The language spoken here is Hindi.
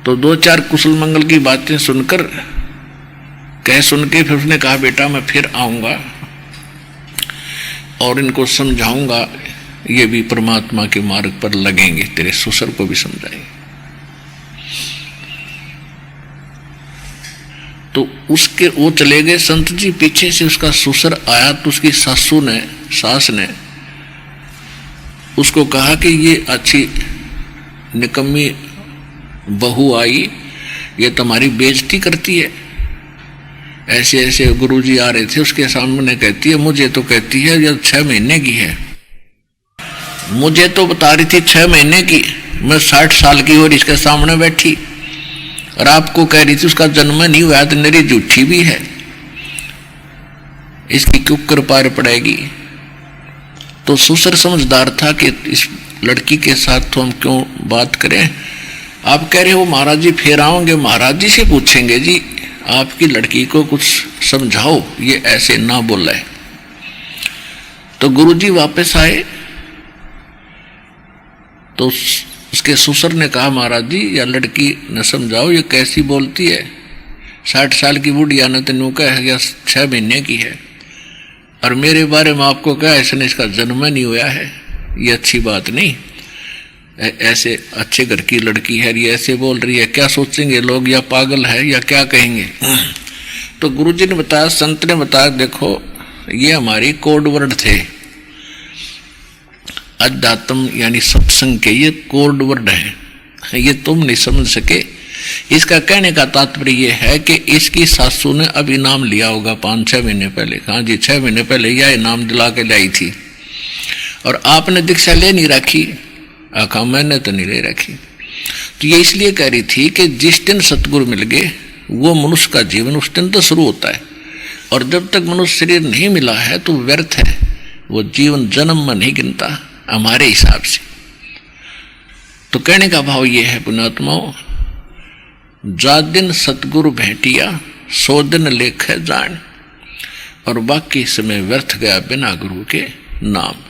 तो दो चार कुशल मंगल की बातें सुनकर सुन के फिर उसने कहा बेटा मैं फिर आऊंगा और इनको समझाऊंगा, ये भी परमात्मा के मार्ग पर लगेंगे, तेरे ससुर को भी समझाएंगे। तो उसके वो चले गए संत जी, पीछे से उसका ससुर आया तो उसकी सास ने उसको कहा कि ये अच्छी निकम्मी बहू आई, ये तुम्हारी बेइज्जती करती है। ऐसे ऐसे गुरुजी आ रहे थे उसके सामने, कहती है मुझे तो कहती है ये 6 महीने की है, मुझे तो बता रही थी 6 महीने की, मैं 60 साल की और इसके सामने बैठी और आपको कह रही थी उसका जन्म नहीं हुआ, तो मेरी झूठी भी है, इसकी क्यों कृपा पड़ेगी। तो ससुर समझदार था कि इस लड़की के साथ तो हम क्यों बात करें। आप कह रहे हो महाराज जी फिर आओगे, महाराज जी से पूछेंगे जी आपकी लड़की को कुछ समझाओ, ये ऐसे ना बोला है। तो गुरुजी वापस आए तो उसके ससुर ने कहा महाराज जी या लड़की न समझाओ, ये कैसी बोलती है, 60 साल की बुढ़िया ने तेनू कह गया 6 महीने की है, और मेरे बारे में आपको क्या इसने इसका जन्म नहीं हुआ है, ये अच्छी बात नहीं, ऐसे अच्छे घर की लड़की है ये ऐसे बोल रही है, क्या सोचेंगे लोग, या पागल है या क्या कहेंगे। तो गुरुजी ने बताया, संत ने बताया देखो ये हमारी कोड वर्ड थे, अध्यात्म यानी सत्संग के ये कोड वर्ड है, ये तुम नहीं समझ सके। इसका कहने का तात्पर्य ये है कि इसकी सासू ने अब इनाम लिया होगा 5-6 महीने पहले, हाँ जी 6 महीने पहले यह इनाम दिला के लाई थी, और आपने दीक्षा ले नहीं रखी, आखा मैंने तो नहीं ले रखी। तो ये इसलिए कह रही थी कि जिस दिन सतगुरु मिल गए वो मनुष्य का जीवन उस दिन तो शुरू होता है, और जब तक मनुष्य शरीर नहीं मिला है तो व्यर्थ है, वो जीवन जन्म में नहीं गिनता हमारे हिसाब से। तो कहने का भाव ये है पुण्यात्माओं, जा दिन सतगुरु भेंटिया 100 दिन लेख जान, और बाकी समय व्यर्थ गया बिना गुरु के नाम।